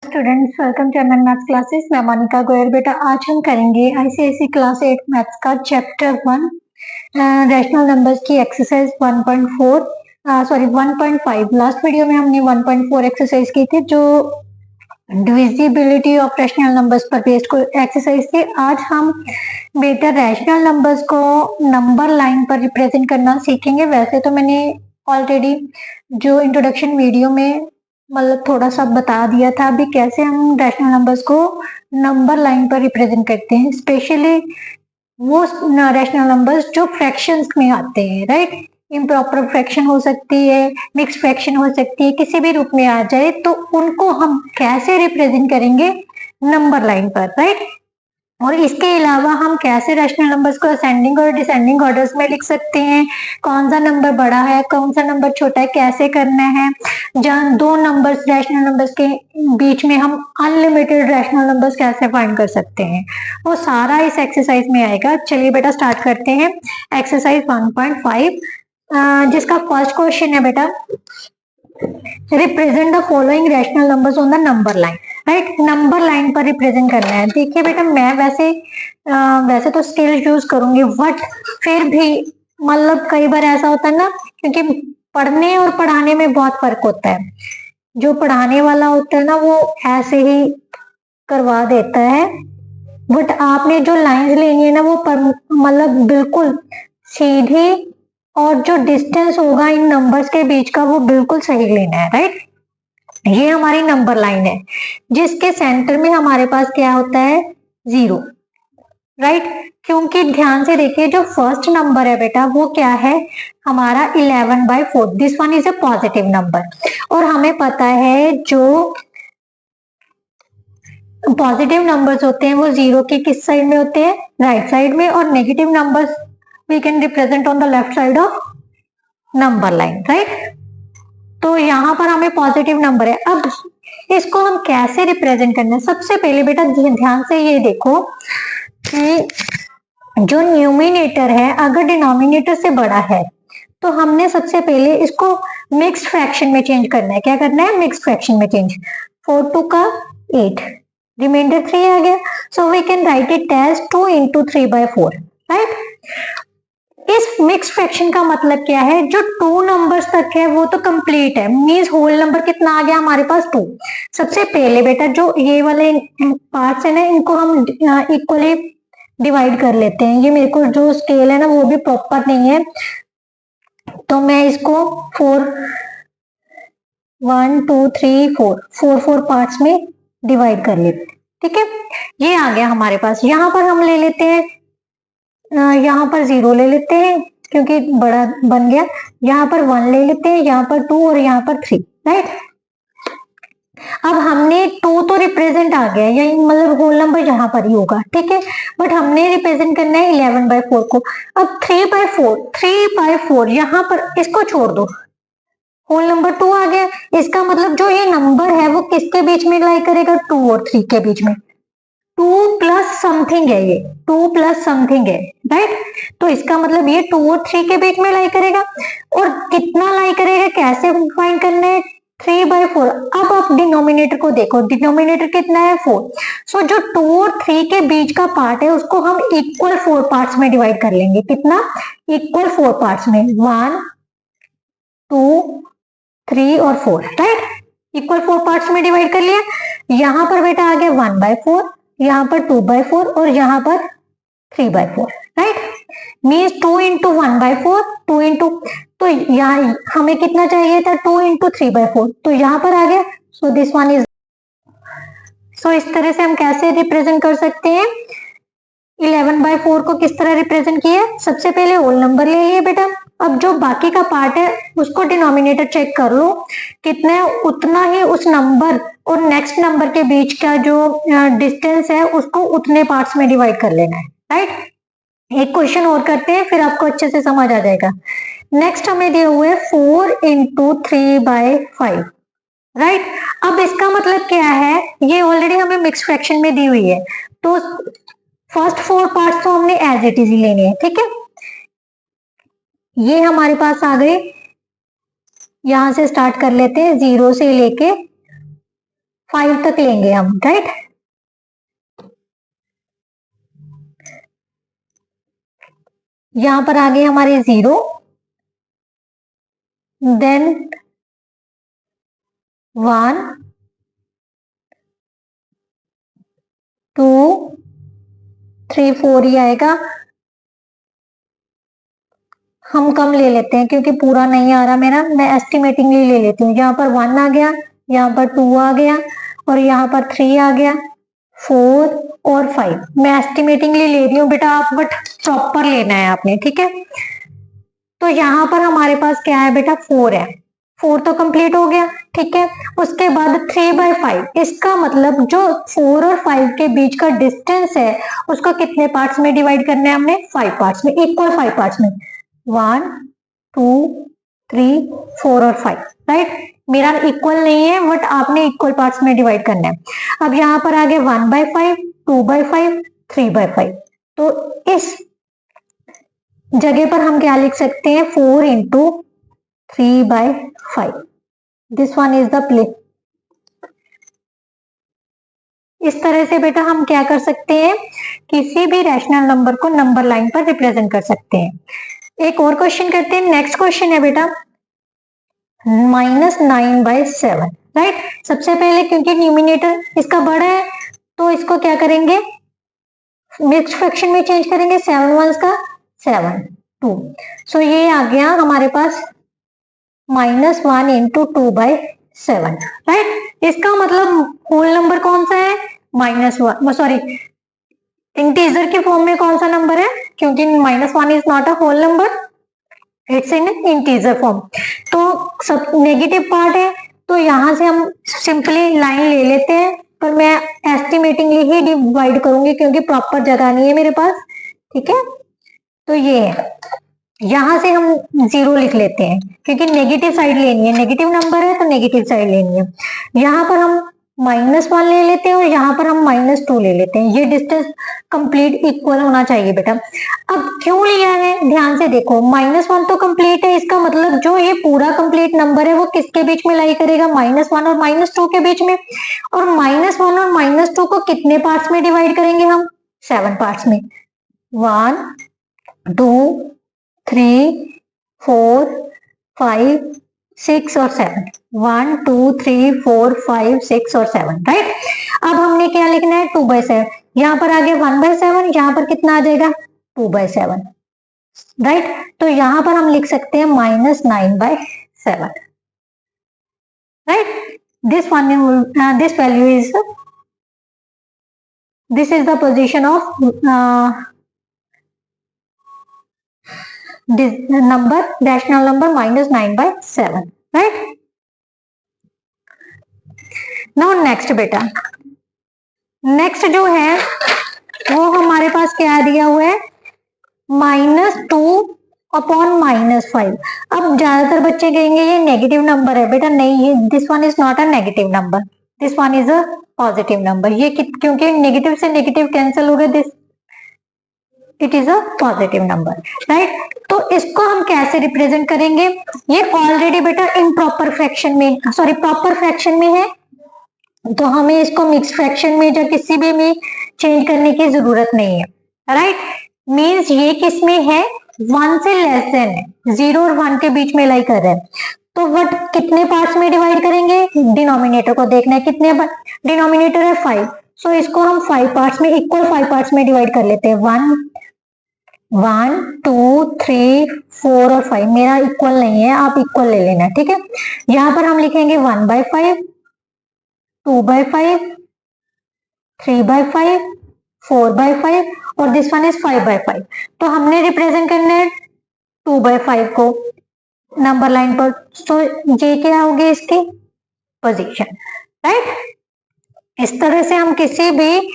Students, welcome to MN maths classes. मैं मोनिका गोयल। बेटा आज हम करेंगे आईसीआईसी क्लास 8 मैथ्स का चैप्टर 1 रैशनल नंबर्स की एक्सरसाइज 1.5। लास्ट वीडियो में हमने 1.4 एक्सरसाइज की थी जो डिविजिबिलिटी ऑफ रैशनल नंबर्स पर बेस्ड को एक्सरसाइज थी। आज हम बेटा रैशनल नंबर्स को नंबर लाइन पर रिप्रेजेंट करना सीखेंगे। वैसे तो मैंने ऑलरेडी जो इंट्रोडक्शन वीडियो में मतलब थोड़ा सा बता दिया था अभी कैसे हम रैशनल नंबर्स को नंबर लाइन पर रिप्रेजेंट करते हैं, स्पेशली वो रैशनल नंबर्स जो फ्रैक्शंस में आते हैं, राइट। इम्प्रॉपर फ्रैक्शन हो सकती है, मिक्स फ्रैक्शन हो सकती है, किसी भी रूप में आ जाए तो उनको हम कैसे रिप्रेजेंट करेंगे नंबर लाइन पर, राइट। और इसके अलावा हम कैसे रैशनल नंबर्स को असेंडिंग और डिसेंडिंग ऑर्डर्स में लिख सकते हैं, कौन सा नंबर बड़ा है कौन सा नंबर छोटा है, कैसे करना है। जहाँ दो नंबर्स रैशनल नंबर्स के बीच में हम अनलिमिटेड रैशनल नंबर्स कैसे फाइंड कर सकते हैं, वो सारा इस एक्सरसाइज में आएगा। चलिए बेटा स्टार्ट करते हैं एक्सरसाइज 1.5 जिसका फर्स्ट क्वेश्चन है बेटा represent the following rational numbers on the number line, right. Number line पर रिप्रेजेंट करना है। देखिए बेटा मैं वैसे तो स्केल यूज करूंगी बट फिर भी मतलब कई बार ऐसा होता है ना, क्योंकि पढ़ने और पढ़ाने में बहुत फर्क होता है। जो पढ़ाने वाला होता है ना वो ऐसे ही करवा देता है, बट आपने जो लाइंस लेनी है ना वो मतलब बिल्कुल सीधी, और जो डिस्टेंस होगा इन नंबर्स के बीच का वो बिल्कुल सही लेना है, राइट। ये हमारी नंबर लाइन है जिसके सेंटर में हमारे पास क्या होता है 0, राइट। क्योंकि ध्यान से देखिए जो फर्स्ट नंबर है बेटा वो क्या है हमारा 11/4। This one is a positive number, और हमें पता है जो पॉजिटिव नंबर्स होते हैं वो 0 के किस साइड में होते हैं, राइट साइड में, और negative numbers we can represent on the left side of number line, right. तो यहाँ पर हमें पॉजिटिव नंबर है। अब इसको हम कैसे रिप्रेजेंट करना है, सबसे पहले बेटा ध्यान से ये देखो कि जो न्यूमिनेटर है अगर डिनोमिनेटर से बड़ा है तो हमने सबसे पहले इसको मिक्स्ड फ्रैक्शन में चेंज करना है। क्या करना है, मिक्स्ड फ्रैक्शन में चेंज। 4 2 का 8, रिमाइंडर 3 आ गया, so we can write it as 2 into 3/4, right. इस मिक्स फ्रैक्शन का मतलब क्या है, जो 2 नंबर्स तक है वो तो कंप्लीट है, मींस होल नंबर कितना आ गया हमारे पास 2। सबसे पहले बेटा जो ये वाले पार्ट्स है ना इनको हम इक्वली डिवाइड कर लेते हैं। ये मेरे को जो स्केल है ना वो भी प्रॉपर नहीं है, तो मैं इसको 1 2 3 4 पार्ट्स में डिवाइड कर लेते हैं, ठीक है। ये आ गया हमारे पास। यहाँ पर हम ले लेते हैं, यहाँ पर 0 ले लेते हैं क्योंकि बड़ा बन गया, यहाँ पर 1 ले लेते हैं, यहाँ पर 2 और यहाँ पर 3, राइट। अब हमने 2 तो रिप्रेजेंट आ गया, यही मतलब होल नंबर यहाँ पर ही होगा, ठीक है। बट हमने रिप्रेजेंट करना है 11/4 को। अब 3/4 यहाँ पर इसको छोड़ दो, होल नंबर 2 आ गया। इसका मतलब जो ये नंबर है वो किसके बीच में लाई करेगा, 2 और 3 के बीच में। 2 प्लस समथिंग है, ये 2 प्लस समथिंग है, राइट। तो इसका मतलब ये 2 और 3 के बीच में लाई करेगा। और कितना लाई करेगा कैसे फाइंड करना है, 3/4। अब आप डिनोमिनेटर को देखो, डिनोमिनेटर कितना है 4। सो जो 2 और 3 के बीच का पार्ट है उसको हम इक्वल 4 पार्ट्स में डिवाइड कर लेंगे। कितना, इक्वल 4 पार्ट्स में, 1 2 3 और 4, राइट। इक्वल 4 पार्ट्स में डिवाइड कर लिया। यहाँ पर बेटा आ गया 1/4, यहाँ पर 2/4 और यहाँ पर 3/4, राइट। मीन्स 2 into 1/4, 2 into, तो यहाँ हमें कितना चाहिए था 2 into 3/4, तो यहाँ पर आ गया। सो दिस वन इज, सो इस तरह से हम कैसे रिप्रेजेंट कर सकते हैं 11/4 को, किस तरह रिप्रेजेंट किया, सबसे पहले होल नंबर ले लिए बेटा। अब जो बाकी का पार्ट है उसको डिनोमिनेटर चेक कर लो कितना है, उतना ही उस नंबर और नेक्स्ट नंबर के बीच का जो डिस्टेंस है उसको उतने पार्ट्स में डिवाइड कर लेना है, राइट। एक क्वेश्चन और करते हैं फिर आपको अच्छे से समझ आ जाएगा। नेक्स्ट हमें दिए हुए 4 into 3/5, राइट। अब इसका मतलब क्या है, ये ऑलरेडी हमें मिक्स फ्रैक्शन में दी हुई है, तो फर्स्ट 4 पार्ट्स तो हमने एज इट इज लेने हैं, ठीक है। ये हमारे पास आ गए, यहां से स्टार्ट कर लेते हैं 0 से लेके 5 तक लेंगे हम, राइट। यहां पर आ गए हमारे 0, देन 1 2 3 4 ही आएगा। हम कम ले लेते हैं क्योंकि पूरा नहीं आ रहा मेरा, मैं एस्टिमेटिंगली ले लेती हूँ। यहाँ पर 1 आ गया, यहाँ पर 2 आ गया और यहाँ पर 3 आ गया, 4 और 5। मैं एस्टिमेटिंगली ले रही हूँ बेटा, आप बट प्रॉपर लेना है आपने, ठीक है। तो यहाँ पर हमारे पास क्या है बेटा, 4 है। 4 तो कंप्लीट हो गया, ठीक है। उसके बाद 3/5, इसका मतलब जो 4 और 5 के बीच का डिस्टेंस है उसको कितने पार्ट्स में डिवाइड करना है हमने, 5 पार्ट्स में, इक्वल 5 पार्ट्स में। 1 2 3 4 और 5, राइट। मेरा इक्वल नहीं है बट आपने इक्वल पार्ट्स में डिवाइड करना है। अब यहाँ पर आगे 1/5, 2/5, 3/5। तो इस जगह पर हम क्या लिख सकते हैं, 4 into 3/5। This one is the play. इस तरह से बेटा हम क्या कर सकते हैं, किसी भी रैशनल नंबर को नंबर लाइन पर रिप्रेजेंट कर सकते हैं। एक और क्वेश्चन करते हैं। नेक्स्ट क्वेश्चन है बेटा -9/7, राइट। सबसे पहले क्योंकि न्यूमिनेटर इसका बड़ा है तो इसको क्या करेंगे, मिक्स्ड फ्रैक्शन में चेंज करेंगे। 7 1s का 7 2, सो ये आ गया हमारे पास -1 into 2/7, राइट। इसका मतलब होल नंबर कौन सा है, -1, सॉरी इंटीजर के फॉर्म में कौन सा नंबर है, क्योंकि -1 is not a whole number, it's in integer form. तो सब नेगेटिव पार्ट है, तो यहां से हम सिंपली लाइन ले लेते हैं, पर मैं एस्टिमेटिंगली ही डिवाइड करूंगी क्योंकि प्रॉपर जगह नहीं है मेरे पास, ठीक है। तो ये है, यहां से हम 0 लिख लेते हैं क्योंकि नेगेटिव साइड लेनी है, नेगेटिव नंबर है तो नेगेटिव साइड लेनी है। यहाँ पर हम -1 ले लेते हैं और यहाँ पर हम -2 ले लेते हैं। ये डिस्टेंस कंप्लीट इक्वल होना चाहिए बेटा। अब क्यों लिया है, ध्यान से देखो, -1 तो कंप्लीट है, इसका मतलब जो ये पूरा कंप्लीट नंबर है वो किसके बीच में लाई करेगा, -1 और -2 के बीच में। और -1 और -2 को कितने पार्ट्स में डिवाइड करेंगे हम, 7 पार्ट्स में। 1 2 3 4 5 6 और 7, 1 2 3 4 5 6 और 7, राइट। अब हमने क्या लिखना है, 2/7। यहाँ पर आगे 1/7, यहाँ पर कितना आ जाएगा, 2/7, राइट। तो यहाँ पर हम लिख सकते हैं -9/7, right. This value is, this is the position of number, rational number -9/7, right। now next बेटा, नेक्स्ट जो है वो हमारे पास क्या दिया हुआ है, -2/-5। अब ज्यादातर बच्चे कहेंगे ये नेगेटिव नंबर है, बेटा नहीं, ये this one is not a negative number, this one is a positive number. ये क्योंकि नेगेटिव से नेगेटिव कैंसिल हो गए, this it is a positive number, right. तो इसको हम कैसे रिप्रेजेंट करेंगे, ये ऑलरेडी बेटा इम्प्रॉपर फ्रैक्शन में, सॉरी प्रॉपर फ्रैक्शन में है, तो हमें इसको मिक्स फ्रैक्शन में या किसी भी में चेंज करने की जरूरत नहीं है, राइट। मींस ये किस में है, 1 से लेस देन है, 0 और 1 के बीच में लाई कर रहे हैं। तो वट कितने पार्ट्स में डिवाइड करेंगे, डिनोमिनेटर को देखना है, कितने डिनोमिनेटर है 5, सो इसको हम 5 पार्ट्स में, इक्वल 5 पार्ट्स में डिवाइड कर लेते हैं। 1 2 3 4 और 5 मेरा इक्वल नहीं है, आप इक्वल ले लेना, ठीक है। यहाँ पर हम लिखेंगे 1/5, 2/5, 3/5, 4/5 और दिस वन इज 5/5। तो हमने रिप्रेजेंट करना है 2/5 को नंबर लाइन पर, तो ये क्या होगी इसकी पोजीशन, राइट। इस तरह से हम किसी भी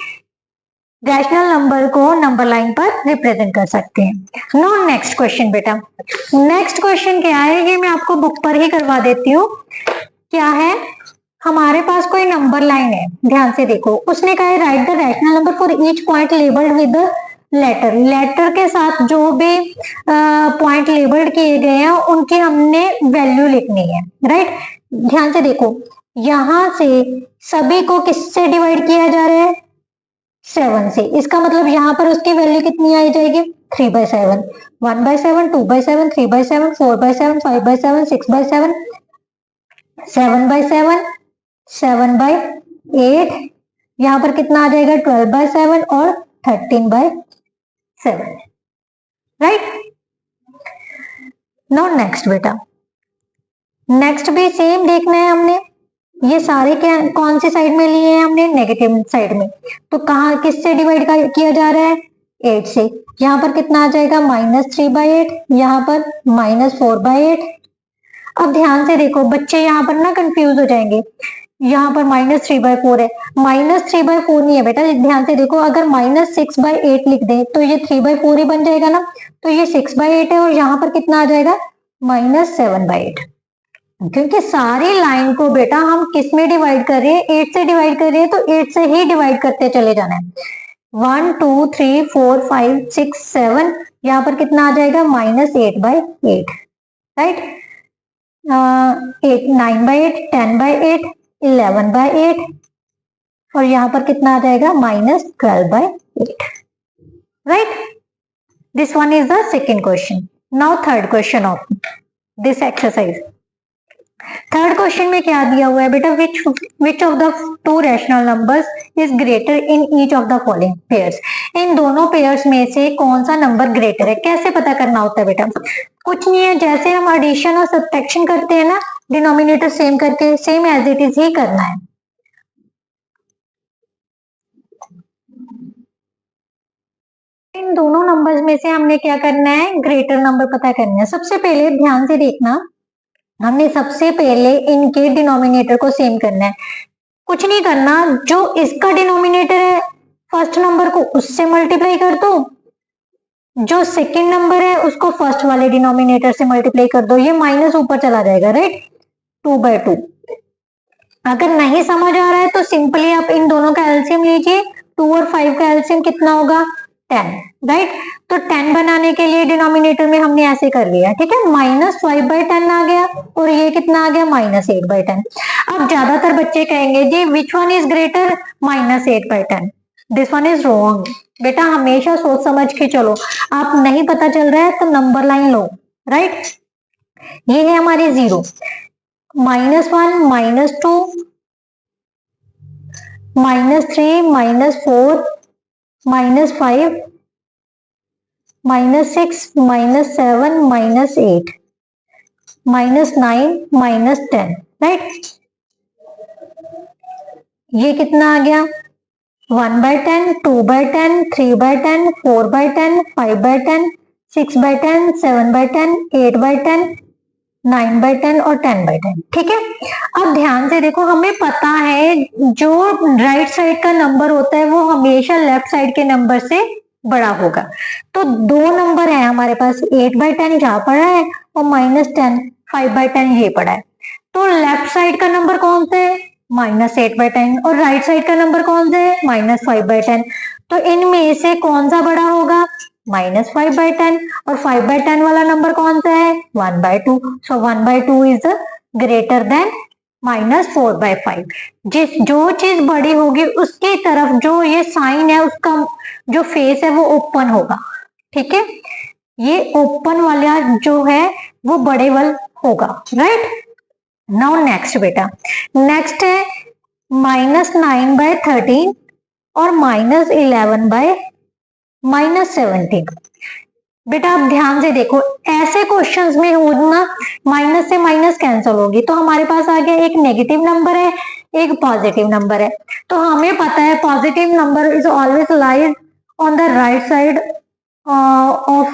रैशनल नंबर को नंबर लाइन पर रिप्रेजेंट कर सकते हैं। नो नेक्स्ट क्वेश्चन बेटा, नेक्स्ट क्वेश्चन क्या है, ये मैं आपको बुक पर ही करवा देती हूँ। क्या है, हमारे पास कोई नंबर लाइन है, ध्यान से देखो, उसने कहा है write the rational number for each point labelled with letter. Letter के साथ जो भी पॉइंट लेबल्ड किए गए हैं उनकी हमने वैल्यू लिखनी है, राइट। ध्यान से देखो, यहां से सभी को किससे डिवाइड किया जा रहा है? 7 से। इसका मतलब यहाँ पर उसकी वैल्यू कितनी आ जाएगी? 3/7, 1/7, 2/7, 3/7, 4/7, 5/7, 6/7, 7/7, 7/8, यहाँ पर कितना आ जाएगा? 12/7 और 13/7, राइट। नाउ नेक्स्ट बेटा, नेक्स्ट भी सेम देखना है हमने। ये सारे क्या कौन सी साइड में लिए हैं हमने? नेगेटिव साइड में। तो कहाँ किससे डिवाइड किया जा रहा है? 8 से। यहाँ पर कितना आ जाएगा? -3/8, यहाँ पर -4/8। अब ध्यान से देखो, बच्चे यहाँ पर ना कंफ्यूज हो जाएंगे। यहाँ पर -3/4 है, -3/4 नहीं है बेटा, ध्यान से देखो। अगर -6/8 लिख दे तो ये 3/4 ही बन जाएगा ना। तो ये 6/8 है और यहाँ पर कितना आ जाएगा? -7/8। क्योंकि सारी लाइन को बेटा हम किस में डिवाइड कर रहे हैं? 8 से डिवाइड कर रहे हैं, तो 8 से ही डिवाइड करते चले जाना है। 1 2 3 4 5 6 7, यहाँ पर कितना आ जाएगा? -8/8, राइट। 9/8, 10/8, 11/8 और यहाँ पर कितना आ जाएगा? -12/8, right. This one is the second question. Now third question of this exercise. Third question में क्या दिया हुआ है बेटा? Which of the two rational numbers is greater in each of the following pairs. इन दोनों पेयर्स में से कौन सा नंबर ग्रेटर है? कैसे पता करना होता है बेटा? कुछ नहीं है, जैसे हम एडिशन और सब्ट्रैक्शन करते हैं ना, डिनोमिनेटर सेम करके सेम एज इट इज ही करना है। इन दोनों नंबर्स में से हमने क्या करना है? ग्रेटर नंबर पता करना है। सबसे पहले ध्यान से देखना, हमने सबसे पहले इनके डिनोमिनेटर को सेम करना है। कुछ नहीं करना, जो इसका डिनोमिनेटर है फर्स्ट नंबर को उससे मल्टीप्लाई कर दो, जो सेकंड नंबर है उसको फर्स्ट वाले डिनोमिनेटर से मल्टीप्लाई कर दो, ये माइनस ऊपर चला जाएगा, राइट। 2/2। अगर नहीं समझ आ रहा है तो सिंपली आप इन दोनों का एलसीएम लीजिए। 2 और 5 का एलसीएम कितना होगा? 10, राइट। तो 10 बनाने के लिए डिनोमिनेटर में हमने ऐसे कर लिया, ठीक है। -5/10 आ गया और ये कितना आ गया? -8/10। अब ज्यादातर बच्चे कहेंगे जी which one is greater? -8/10। This one is wrong बेटा, हमेशा सोच समझ के चलो। आप नहीं पता चल रहा है तो नंबर लाइन लो, राइट। ये है हमारी 0, -1, -2, -3, -4, -5, -6, -7, -8, -9, -10, राइट। ये कितना आ गया? 1/10, 2/10, 3/10, 4/10, 5/10, 6/10, 7/10, 8/10, 9/10 और 10/10, ठीक है। अब ध्यान से देखो, हमें पता है जो राइट साइड का नंबर होता है वो हमेशा लेफ्ट साइड के नंबर से बड़ा होगा। तो दो नंबर है हमारे पास, 8/10 यहाँ पड़ा है और -10, 5/10 ये पड़ा है। तो लेफ्ट साइड का नंबर कौन सा है? -8/10 और राइट साइड का नंबर कौन सा है? -5/10। तो इनमें से कौन सा बड़ा होगा? -5/10 और 5/10 वाला नंबर कौन सा है? 1/2। सो 1/2 इज ग्रेटर देन -4/5। जो चीज बड़ी होगी उसकी तरफ जो ये साइन है उसका जो फेस है वो ओपन होगा, ठीक है। ये ओपन वाला जो है वो बड़े वाल होगा, राइट। नाउ नेक्स्ट बेटा, नेक्स्ट है -9/13 और -11/-17। बेटा आप ध्यान से देखो, ऐसे क्वेश्चंस में होना माइनस से माइनस कैंसिल होगी, तो हमारे पास आ गया एक नेगेटिव नंबर है, एक पॉजिटिव नंबर है। तो हमें पता है positive number is always lies on the right side of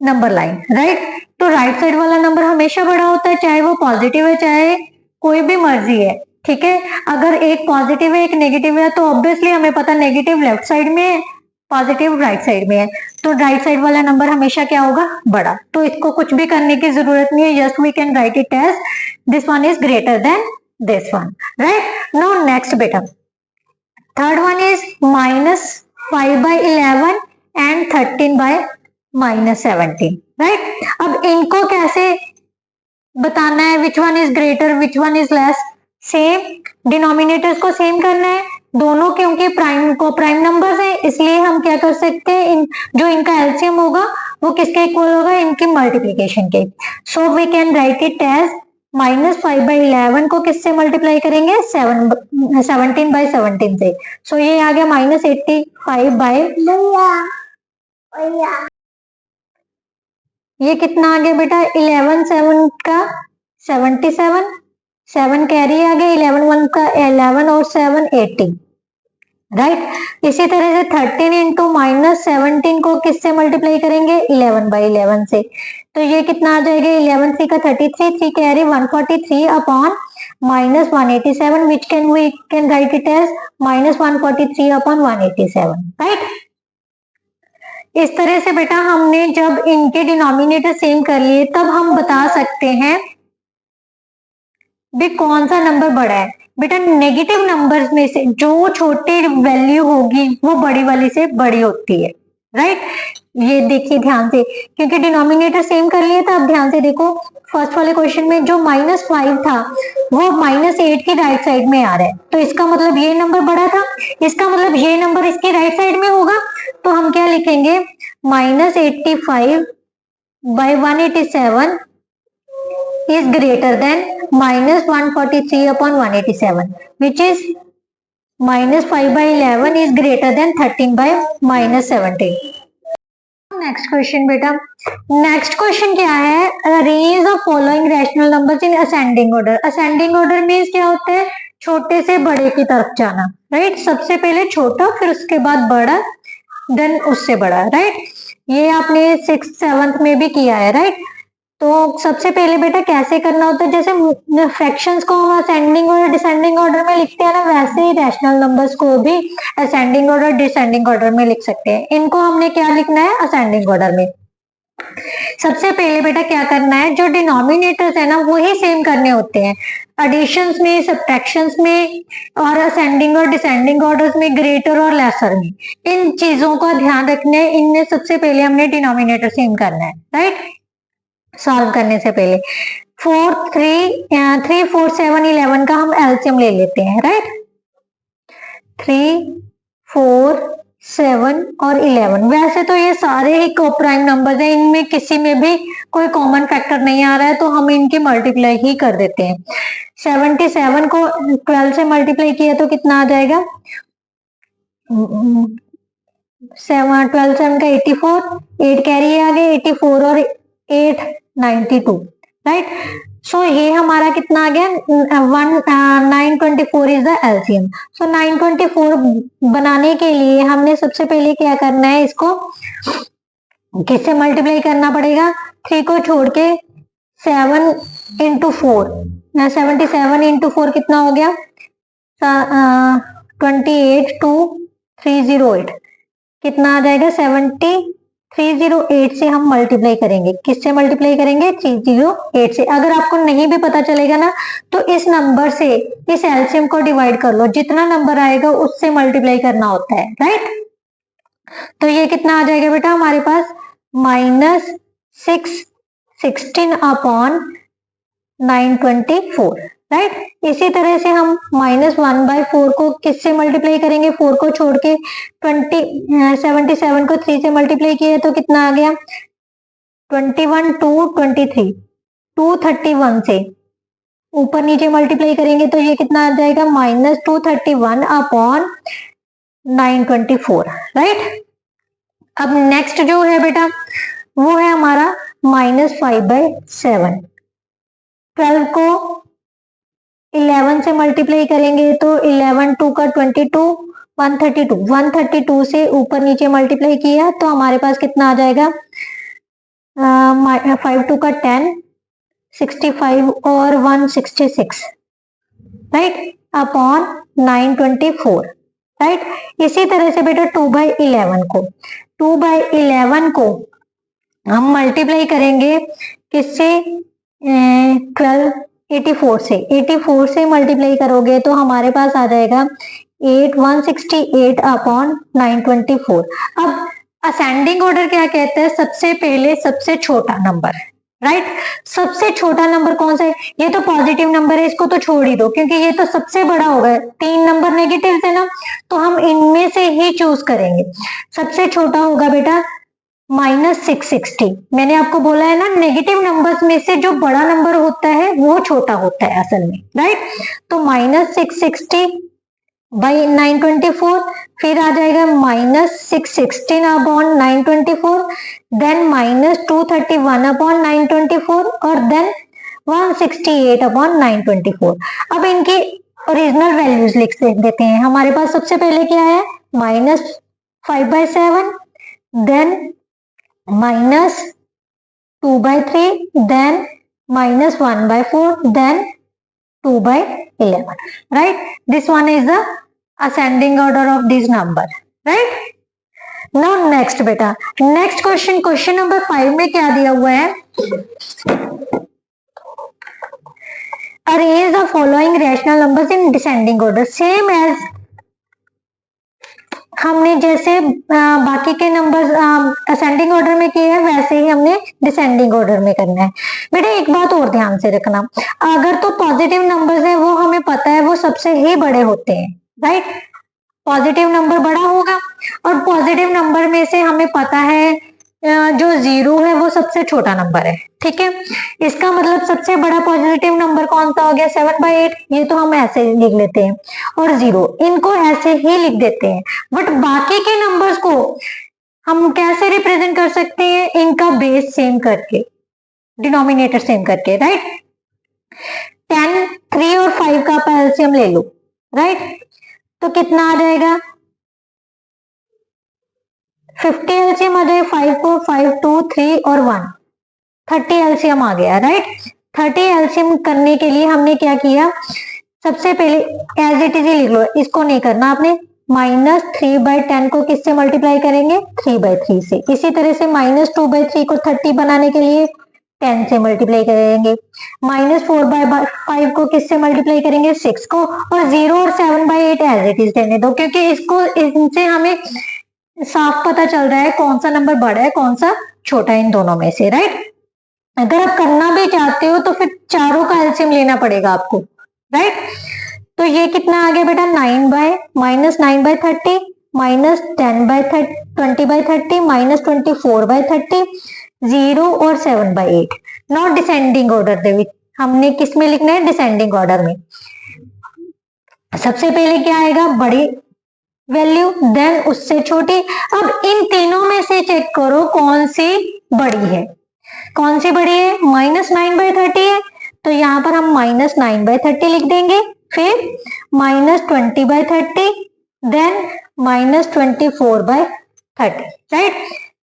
number line, right. तो राइट साइड वाला नंबर हमेशा बड़ा होता है, चाहे वो पॉजिटिव है चाहे कोई भी मर्जी है, ठीक है। अगर एक पॉजिटिव है एक नेगेटिव है तो ऑब्वियसली हमें पता नेगेटिव लेफ्ट साइड में है, पॉजिटिव राइट साइड में है, तो राइट साइड वाला नंबर हमेशा क्या होगा? बड़ा। तो इसको कुछ भी करने की जरूरत नहीं है, just we can write it as this one is greater than this one, right. Now next बेटा, third one is -5/11 and 13/-17, right. अब इनको कैसे बताना है which one is greater which one is less, same denominators को same करना है दोनों, क्योंकि प्राइम नंबर्स है इसलिए हम क्या कर सकते हैं, जो इनका एलसीएम होगा वो किसके इक्वल होगा, इनकी मल्टीप्लीकेशन के। So we can write it as -5/11 को किससे मल्टीप्लाई करेंगे, 17/17 से। सो ये आ गया -85 ये कितना आ गया बेटा, 11 7 का 77, 7 कैरी आ गया, 11 1 का 11 और 7 80, राइट। इसी तरह से 13 इंटू -17 को किससे मल्टीप्लाई करेंगे, 11/11 से। तो ये कितना आ जाएगा, 11 3 का 33, 3 carry 143 upon -187 which we can write it as -143 upon 187, right. इस तरह से बेटा हमने जब इनके डिनोमिनेटर सेम कर लिए तब हम बता सकते हैं भी कौन सा नंबर बड़ा है। बेटा नेगेटिव नंबर्स में से जो छोटी वैल्यू होगी वो बड़ी वाली से बड़ी होती है, राइट। ये देखिए ध्यान से, क्योंकि डिनोमिनेटर सेम कर लिए था। अब ध्यान से देखो, फर्स्ट वाले क्वेश्चन में जो -5 था वो -8 की राइट साइड में आ रहा है, तो इसका मतलब ये नंबर बड़ा था, इसका मतलब ये नंबर इसकी राइट साइड में होगा। तो हम क्या लिखेंगे, -85/187 is greater than -143 upon 187, which is -5/11 is greater than 13/-17। Next question बेटा, नेक्स्ट क्वेश्चन क्या है, arrange the following rational numbers in ascending order. Ascending order means क्या होता है, छोटे से बड़े की तरफ जाना, राइट। सबसे पहले छोटा फिर उसके बाद बड़ा देन उससे बड़ा, राइट। ये आपने 6th 7th में भी किया है, राइट। तो सबसे पहले बेटा कैसे करना होता है, जैसे फ्रैक्शंस को हम असेंडिंग और डिसेंडिंग ऑर्डर में लिखते हैं ना, वैसे ही रैशनल नंबर्स को भी असेंडिंग ऑर्डर डिसेंडिंग ऑर्डर में लिख सकते हैं। इनको हमने क्या लिखना है, असेंडिंग ऑर्डर में। सबसे पहले बेटा क्या करना है, जो डिनोमिनेटर्स है ना वही सेम करने होते हैं, एडिशंस में, सब्ट्रैक्शंस में और असेंडिंग और डिसेंडिंग ऑर्डर्स में, ग्रेटर और लेसर में। इन चीजों का ध्यान रखना है, इनमें सबसे पहले हमने डिनोमिनेटर सेम करना है, राइट। सॉल्व करने से पहले 4 3 4 7 11 का हम एलसीएम ले लेते हैं, राइट। 3 4 7 और 11, वैसे तो ये सारे ही कोप्राइम नंबर्स हैं, इनमें किसी में भी कोई कॉमन फैक्टर नहीं आ रहा है, तो हम इनकी मल्टीप्लाई ही कर देते हैं। 77 को 12 से मल्टीप्लाई किया तो कितना आ जाएगा, 12 7 का 84, 8 कैरी आ गए, 84 और 8 92, राइट। सो ये हमारा कितना आ गया, 924 इज द एलसीएम। सो 924 बनाने के लिए हमने सबसे पहले क्या करना है, इसको किससे मल्टीप्लाई करना पड़ेगा, 3 को छोड़ के 7 इंटू 4, 77 इंटू 4 कितना हो गया, 282308, कितना आ जाएगा 308 से हम मल्टीप्लाई करेंगे, किससे मल्टीप्लाई करेंगे, 308 से। अगर आपको नहीं भी पता चलेगा ना तो इस नंबर से इस एलसीएम को डिवाइड कर लो, जितना नंबर आएगा उससे मल्टीप्लाई करना होता है, राइट। तो ये कितना आ जाएगा बेटा हमारे पास, -616 अपॉन 924, राइट। इसी तरह से हम -1/4 को किससे मल्टीप्लाई करेंगे, 4 को छोड़ के 77 को 3 से मल्टीप्लाई किया तो कितना आ गया, 21 2 23, 231 से ऊपर नीचे मल्टीप्लाई करेंगे तो ये कितना आ जाएगा, -231 अपॉन 924, राइट। अब नेक्स्ट जो है बेटा वो है हमारा -5/7। 12 को 11 से मल्टीप्लाई करेंगे तो 11 2 का 22, 132 से ऊपर नीचे मल्टीप्लाई किया तो हमारे पास कितना आ जाएगा, 5 2 का 10, 65 और 166, राइट, अपॉन 924, राइट। इसी तरह से बेटा 2/11 को हम मल्टीप्लाई करेंगे किससे, 84 से। 84 से मल्टीप्लाई करोगे तो हमारे पास आ जाएगा 168 अपॉन 924। अब असेंडिंग ऑर्डर क्या कहते हैं, सबसे पहले सबसे छोटा नंबर, राइट। सबसे छोटा नंबर कौन सा है? ये तो पॉजिटिव नंबर है, इसको तो छोड़ ही दो क्योंकि ये तो सबसे बड़ा होगा। 3 नंबर नेगेटिव है ना, तो हम इनमें से ही चूज करेंगे। सबसे छोटा होगा बेटा -660। मैंने आपको बोला है ना, नेगेटिव नंबर्स में से जो बड़ा नंबर होता है वो छोटा होता है असल में, राइट। तो -660 बाई 924, फिर आ जाएगा -616 अपॉन 924, देन -231 अपॉन 924 और देन 168 अपॉन 924। अब इनकी ओरिजिनल वैल्यूज लिख देते हैं। हमारे पास सबसे पहले क्या है, -5/7, then -2/3, then -1/4, then 2/11, right? This one is the ascending order of this number, right? Now next बेटा, next क्वेश्चन नंबर 5 में क्या दिया हुआ है, arrange the following rational numbers in descending order, same as हमने जैसे बाकी के नंबर्स असेंडिंग ऑर्डर में किए हैं वैसे ही हमने डिसेंडिंग ऑर्डर में करना है। बेटा एक बात और ध्यान से रखना, अगर तो पॉजिटिव नंबर्स है वो हमें पता है वो सबसे ही बड़े होते हैं, राइट। पॉजिटिव नंबर बड़ा होगा और पॉजिटिव नंबर में से हमें पता है जो 0 है वो सबसे छोटा नंबर है, ठीक है। इसका मतलब सबसे बड़ा पॉजिटिव नंबर कौन सा हो गया, 7/8। ये तो हम ऐसे लिख लेते हैं, और 0 इनको ऐसे ही लिख देते हैं। बट बाकी के नंबर्स को हम कैसे रिप्रेजेंट कर सकते हैं, इनका बेस सेम करके, डिनोमिनेटर सेम करके, राइट। 10, 3 और 5 का आप एलसीएम ले लो, राइट। तो कितना आ जाएगा, 50 एलसीएम आ जाएगा, 5 4 5 2 3 और 1, 30 एलसीएम आ गया, राइट। 30 एलसीएम करने के लिए हमने क्या किया, सबसे पहले एज इट इज लिख लो, इसको नहीं करना आपने। -3/10 को किससे मल्टीप्लाई करेंगे, 3/3 से। इसी तरह से -2/3 को 30 बनाने के लिए 10 से मल्टीप्लाई करेंगे। -4/5 को किससे मल्टीप्लाई करेंगे, 6 को। और 0 और 7/8 एज इट इज रहने दो, क्योंकि इसको इनसे हमें साफ पता चल रहा है कौन सा नंबर बड़ा है कौन सा छोटा है इन दोनों में से, राइट। अगर आप करना भी चाहते हो तो फिर चारों का एलसीएम लेना पड़ेगा आपको, राइट। तो ये कितना आ गया बेटा, -9/30, -10/20/30, -24/30, 0 और 7/8। नॉट डिसेंडिंग ऑर्डर दे विच हमने किस में लिखना है, डिसेंडिंग ऑर्डर में। सबसे पहले क्या आएगा, बड़ी वैल्यू, देन उससे छोटी। अब इन तीनों में से चेक करो कौन सी बड़ी है, कौन सी बड़ी है, -9/30 है, तो यहाँ पर हम -9/30 लिख देंगे। फिर -20/30, देन -24/30, राइट।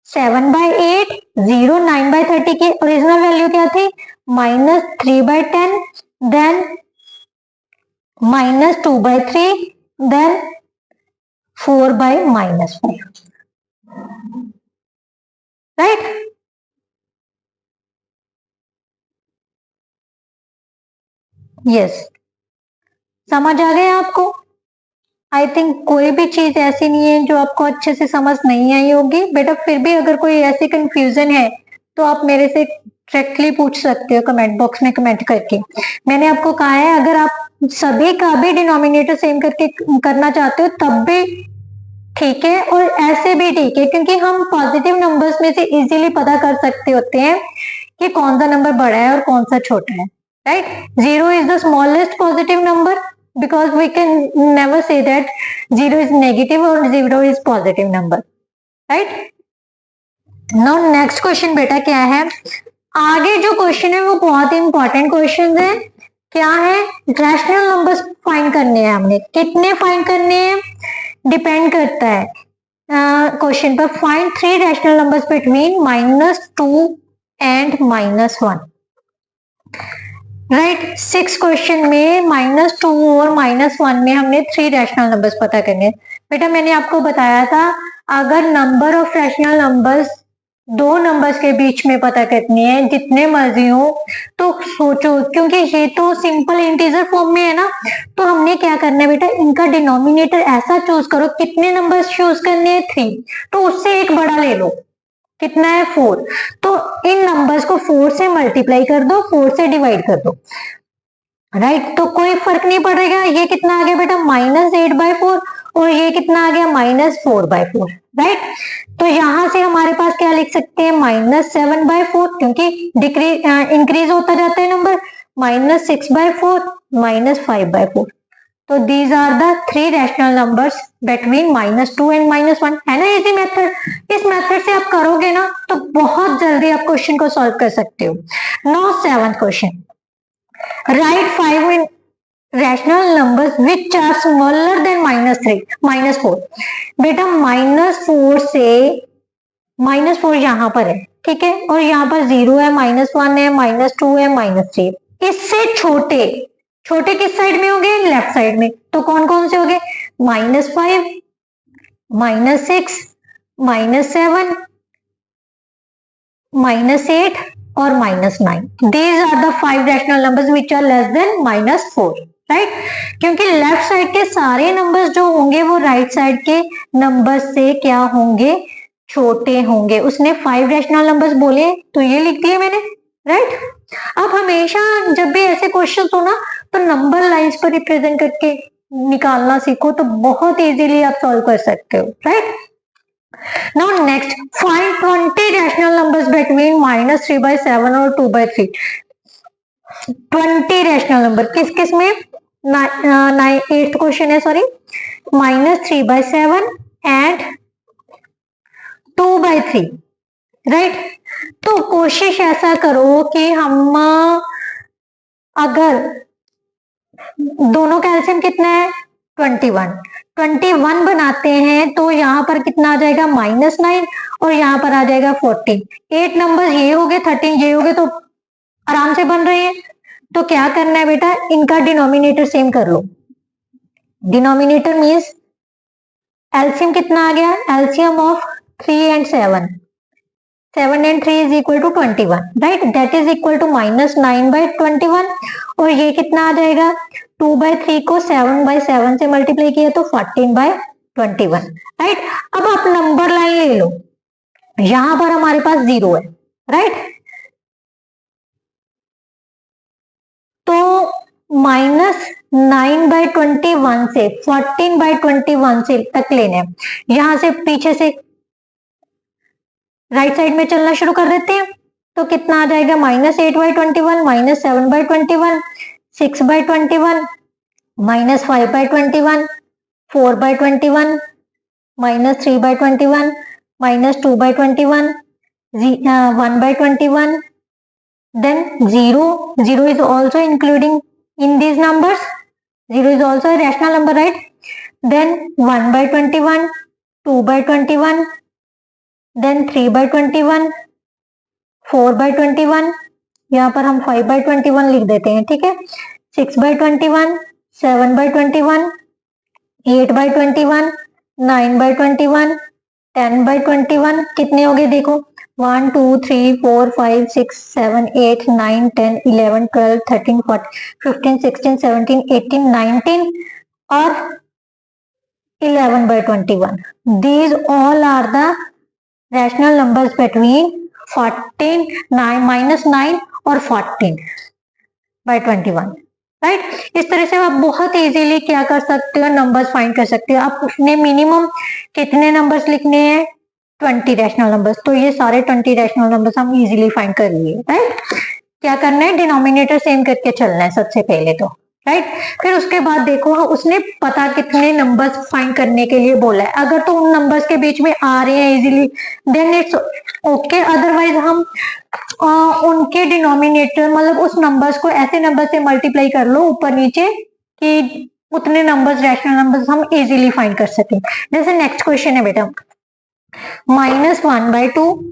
7/8, 0, 9/30 की ओरिजिनल वैल्यू क्या थी, -3/10, देन -2/3, देन 4/-5, राइट। यस, समझ आ गया आपको। आई थिंक कोई भी चीज ऐसी नहीं है जो आपको अच्छे से समझ नहीं आई होगी बेटा। फिर भी अगर कोई ऐसी कंफ्यूजन है तो आप मेरे से डायरेक्टली पूछ सकते हो कमेंट बॉक्स में कमेंट करके। मैंने आपको कहा है अगर आप सभी का भी डिनोमिनेटर सेम करके करना चाहते हो तब भी ठीक है और ऐसे भी ठीक है, क्योंकि हम पॉजिटिव नंबर्स में से इजीली पता कर सकते होते हैं कि कौन सा नंबर बड़ा है और कौन सा छोटा है, right. 0 is the smallest positive number because we can never say that 0 is negative or 0 is positive number, right? Now next question बेटा क्या है, आगे जो क्वेश्चन है वो बहुत ही इंपॉर्टेंट क्वेश्चन है। क्या है, रैशनल नंबर्स फाइंड करने हैं हमने। कितने फाइंड करने हैं डिपेंड करता है क्वेश्चन पर। Find 3 rational numbers between -2 and -1, right. 6 question में -2 और -1 में हमने 3 रैशनल नंबर्स पता करने। बेटा मैंने आपको बताया था अगर number of rational numbers 2 numbers के बीच में पता करनी है जितने मर्जी हो तो सोचो, क्योंकि ये तो सिंपल इंटीजर फॉर्म में है ना, तो हमने क्या करना है बेटा, इनका डिनोमिनेटर ऐसा चूज करो। कितने नंबर्स चूज करने हैं, 3, तो उससे एक बड़ा ले लो, कितना है 4। तो इन नंबर्स को 4 से मल्टीप्लाई कर दो, 4 से डिवाइड कर दो, राइट। तो कोई फर्क नहीं पड़ेगा। ये कितना आ गया बेटा -8/4 और ये कितना आ गया -4/4, राइट। तो यहां से हमारे पास क्या लिख सकते हैं -7/4, क्योंकि डिक्रीज इंक्रीज होता जाता है नंबर, -6/4, -5/4। तो these are the 3 rational numbers between -2 and -1, है ना इजी मेथड। इस मेथड से आप करोगे ना तो बहुत जल्दी आप क्वेश्चन को सॉल्व कर सकते हो। Now 7th question, write 5 rational numbers which are smaller than -3 -4। बेटा -4 से -4 यहाँ पर है, ठीक है, और यहाँ पर 0 है, -1 है, -2 है, -3। इससे छोटे छोटे किस साइड में होंगे? लेफ्ट साइड में। तो कौन कौन से होंगे? -5, -6, -7, -8 और -9। These are the 5 rational numbers which are less than -4, right. क्योंकि लेफ्ट साइड के सारे नंबर्स जो होंगे वो राइट साइड के नंबर्स से क्या होंगे? छोटे होंगे। उसने 5 रैशनल नंबर्स बोले तो ये लिख दिए मैंने, राइट। अब हमेशा जब भी ऐसे क्वेश्चन हो ना तो नंबर लाइंस पर रिप्रेजेंट करके निकालना सीखो, तो बहुत इजीली आप सॉल्व कर सकते हो, right. Now next, find 20 rational numbers between -3/7 और 2/3। 20 रैशनल नंबर किस किस में? 8th क्वेश्चन है, सॉरी, -3/7 एंड 2/3, राइट। तो कोशिश ऐसा करो कि हम अगर दोनों का एलसीएम कितना है 21 बनाते हैं तो यहाँ पर कितना आ जाएगा -9 और यहाँ पर आ जाएगा 14। 8 नंबर ये हो गए, 13 ये हो गए, तो आराम से बन रहे हैं। तो क्या करना है बेटा, इनका डिनोमिनेटर सेम कर लो। डिनोमिनेटर मीन्स एलसीएम कितना आ गया? LCM of 3 and 7, 7 and 3 is equal to 21, right? That is equal to -9/21 और ये कितना आ जाएगा? 2/3 को 7/7 से मल्टीप्लाई किया तो 14/21, राइट। अब आप नंबर लाइन ले लो, यहां पर हमारे पास 0 है, राइट। तो -9/21 से 14/21 से तक लेने हैं। यहां से पीछे से राइट साइड में चलना शुरू कर देते हैं तो कितना आ जाएगा? -8/21, -7/21, 6/21, -5/21, 4/21, -3/21, -2/21, 1/21, then 0 is also including in these numbers. 0 is also a rational number, right? Then 1/21, 2/21, then 3/21, 4/21, यहाँ पर हम 5/21 लिख देते हैं, ठीक है। 6/21, 7/21, 8/21, 9/21, 10/21, कितने हो गए देखो? 1 2 3 4 5 6 7 8 9 10 11 12 13 14 15 16 17 18 19 और 11/21। These all are the rational numbers between 14 -9 और 14/21, राइट। इस तरह से आप बहुत इजीली क्या कर सकते हो? नंबर्स फाइंड कर सकते हो। आपने मिनिमम कितने नंबर्स लिखने हैं? 20 रैशनल नंबर्स। तो ये सारे 20 रैशनल नंबर्स हम इजीली फाइंड कर लिए, राइट। क्या करना है? डिनोमिनेटर सेम करके चलना है सबसे पहले तो, राइट। फिर उसके बाद देखो उसने पता कितने नंबर्स फाइंड करने के लिए बोला है। अगर तो उन नंबर्स के बीच में आ रहे हैं easily then it's okay, otherwise हम उनके डिनोमिनेटर मतलब उस नंबर्स को ऐसे नंबर से मल्टीप्लाई कर लो ऊपर नीचे कि उतने नंबर्स रैशनल नंबर्स हम इजीली फाइंड कर सकें। जैसे नेक्स्ट क्वेश्चन है बेटा, -1/2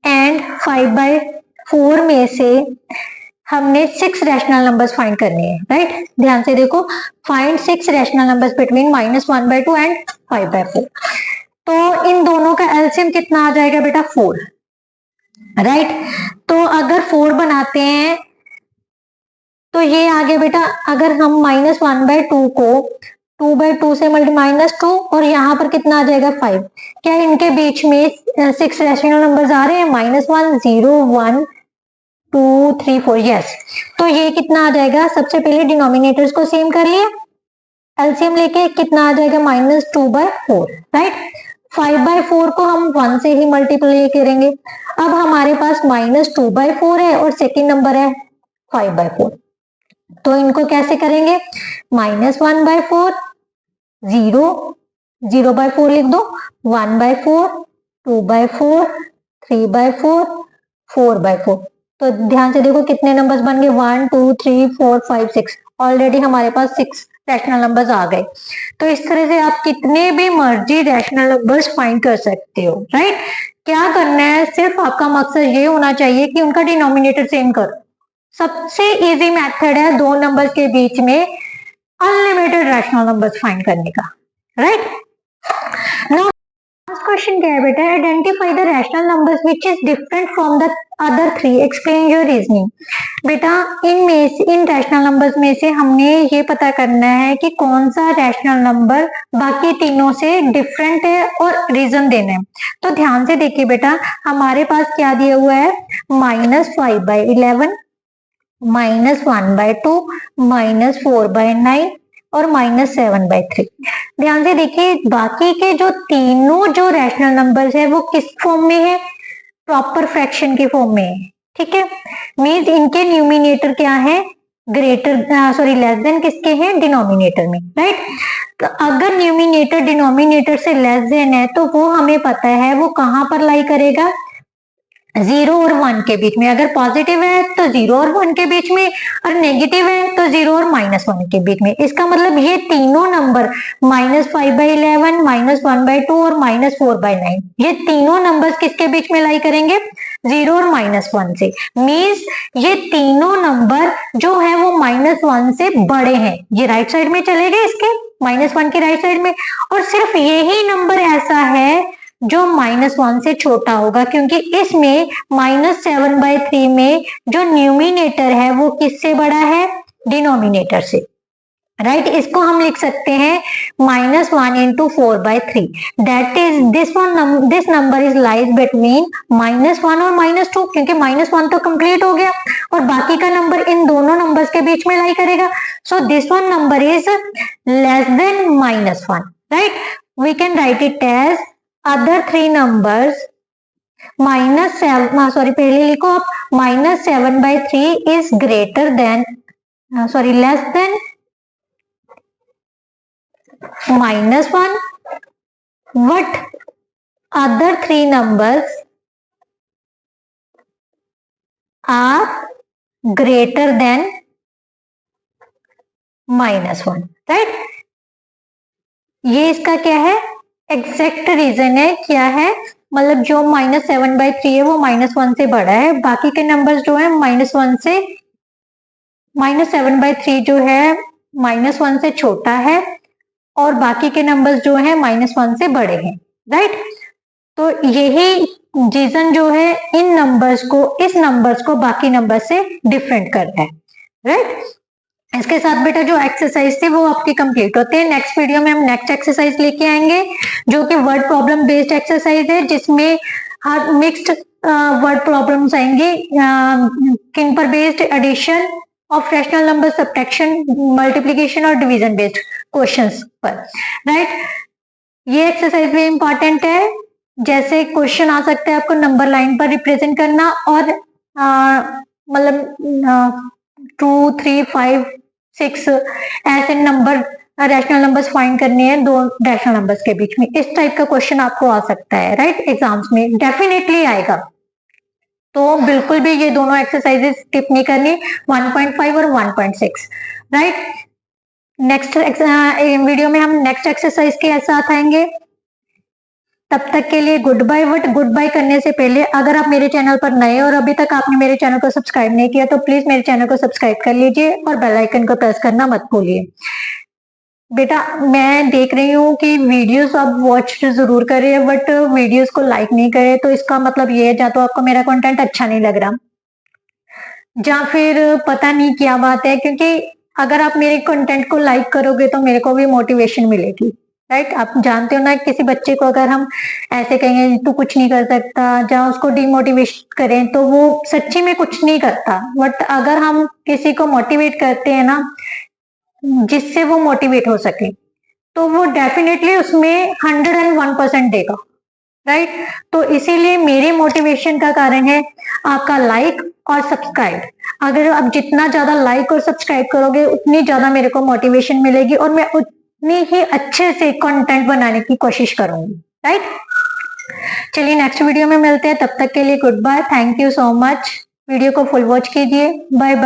एंड 5/4 में से हमने 6 रैशनल नंबर्स फाइंड करने हैं, राइट। ध्यान से देखो, find 6 rational numbers between -1/2 and 5/4। तो इन दोनों का एलसीएम कितना आ जाएगा बेटा? 4, राइट। तो अगर 4 बनाते हैं तो ये आ गया बेटा, अगर हम -1/2 को 2/2 से -2 और यहाँ पर कितना आ जाएगा 5। क्या इनके बीच में 6 रैशनल नंबर्स आ रहे हैं? -1 0 1 2 3 4। यस, तो ये कितना आ जाएगा? सबसे पहले डिनोमिनेटर्स को सेम कर लिया, एलसीएम लेके कितना आ जाएगा? -2/4, राइट। 5/4 को हम 1 से ही मल्टीप्लाई करेंगे। अब हमारे पास -2/4 है और सेकेंड नंबर है 5/4, तो इनको कैसे करेंगे? -1/4, 0/4 लिख दो, 1/4, 2/4, 3/4, 4/4। तो ध्यान से देखो कितने नंबर्स बन गए? 1 2 3 4 5 6। ऑलरेडी हमारे पास 6 रैशनल नंबर्स आ गए। तो इस तरह से आप कितने भी मर्जी रैशनल नंबर्स फाइंड कर सकते हो, राइट। क्या करना है? सिर्फ आपका मकसद ये होना चाहिए कि उनका डिनोमिनेटर सेम करो। सबसे इजी मेथड है दो नंबर्स के बीच में अनलिमिटेड रैशनल नंबर्स फाइंड करने का, राइट। नाउ क्वेश्चन क्या है बेटा? Identify the rational numbers which is different from the other three, explain your reasoning. बेटा इन रैशनल नंबर्स में से हमने ये पता करना है कि कौन सा रैशनल नंबर बाकी तीनों से डिफरेंट है और रीजन देना है। तो ध्यान से देखिए बेटा, हमारे पास क्या दिया हुआ है? -5/11, -1/2, -4/9 और -7/3। ध्यान से देखिए, बाकी के जो तीनों जो रैशनल नंबर्स है वो किस फॉर्म में है? प्रॉपर फ्रैक्शन के फॉर्म में है, ठीक है। मींस इनके न्यूमिनेटर क्या है? लेस देन किसके हैं? डिनोमिनेटर में, राइट। तो अगर न्यूमिनेटर डिनोमिनेटर से लेस देन है तो वो हमें पता है वो कहां पर लाई करेगा? 0 और 1 के बीच में। अगर पॉजिटिव है तो 0 और 1 के बीच में, और नेगेटिव है तो 0 और -1 के बीच में। इसका मतलब ये तीनों नंबर -5/11, -1/2 और -4/9, ये तीनों नंबर्स किसके बीच में लाई करेंगे? 0 और -1 से। मीन्स ये तीनों नंबर जो है वो -1 से बड़े हैं। ये राइट साइड में चले गए इसके, -1 के राइट साइड में। और सिर्फ यही नंबर ऐसा है जो -1 से छोटा होगा, क्योंकि इसमें -7/3 में जो न्यूमिनेटर है वो किससे बड़ा है? डिनोमिनेटर से, राइट। इसको हम लिख सकते हैं -1 × 4/3। That is this number is lies between -1 और -2, क्योंकि -1 तो कंप्लीट हो गया और बाकी का नंबर इन दोनों नंबर्स के बीच में लाई करेगा। So this one number is less than -1, राइट। We can write it as other three numbers पहले लिखो आप, -7/3 is greater than less than -1, but other three numbers are greater than -1, right. ये इसका क्या है? एग्जैक्ट रीजन है। क्या है? मतलब जो -7/3 है वो -1 से बड़ा है, बाकी के नंबर्स जो है -1 से -7/3 जो है -1 से छोटा है और बाकी के नंबर्स जो है -1 से बड़े हैं, राइट। तो यही रीजन जो है इस नंबर्स को बाकी नंबर से डिफरेंट कर रहा है, राइट। इसके साथ बेटा जो एक्सरसाइज थी वो आपकी कंप्लीट होते हैं। नेक्स्ट वीडियो में हम नेक्स्ट एक्सरसाइज लेके आएंगे जो कि वर्ड प्रॉब्लम बेस्ड एक्सरसाइज है, जिसमें हर मिक्स्ड वर्ड प्रॉब्लम्स आएंगे, किन पर based? Addition of rational number, subtraction, multiplication और डिवीजन बेस्ड क्वेश्चंस पर, राइट। ये एक्सरसाइज भी इंपॉर्टेंट है। जैसे क्वेश्चन आ सकता है आपको नंबर लाइन पर रिप्रेजेंट करना और मतलब 2 3 5 6 ऐसे नंबर रैशनल नंबर्स फाइंड करने हैं दो रैशनल नंबर्स के बीच में। इस टाइप का क्वेश्चन आपको आ सकता है, राइट। एग्जाम्स में डेफिनेटली आएगा। तो बिल्कुल भी ये दोनों एक्सरसाइजेस स्किप नहीं करनी, 1.5 और 1.6, राइट। नेक्स्ट वीडियो में हम नेक्स्ट एक्सरसाइज के साथ आएंगे। तब तक के लिए goodbye. But goodbye करने से पहले अगर आप मेरे चैनल पर नए और अभी तक आपने मेरे चैनल को सब्सक्राइब नहीं किया तो प्लीज मेरे चैनल को सब्सक्राइब कर लीजिए और बेल आइकन को प्रेस करना मत भूलिए। बेटा मैं देख रही हूँ कि वीडियोस आप वॉच जरूर कर रहे हैं बट वीडियोस को लाइक नहीं करे, तो इसका मतलब ये है या तो आपको मेरा कंटेंट अच्छा नहीं लग रहा या फिर पता नहीं क्या बात है, क्योंकि अगर आप मेरे कंटेंट को लाइक करोगे तो मेरे को भी मोटिवेशन मिलेगी, राइट। आप जानते हो ना, किसी बच्चे को अगर हम ऐसे कहेंगे तू कुछ नहीं कर सकता, या उसको डिमोटिवेट करें, तो वो सच्ची में कुछ नहीं करता। बट अगर हम किसी को मोटिवेट करते हैं ना, जिससे वो मोटिवेट हो सके, तो वो डेफिनेटली उसमें 101% देगा, राइट। तो इसीलिए मेरे मोटिवेशन का कारण है आपका लाइक और सब्सक्राइब। अगर आप जितना ज्यादा लाइक और सब्सक्राइब करोगे, उतनी ज्यादा मेरे को मोटिवेशन मिलेगी और मैं उतनी ही अच्छे से कंटेंट बनाने की कोशिश करूंगी, राइट। चलिए नेक्स्ट वीडियो में मिलते हैं, तब तक के लिए goodbye, thank you so much. Video को फुल वॉच कीजिए, बाय बाय।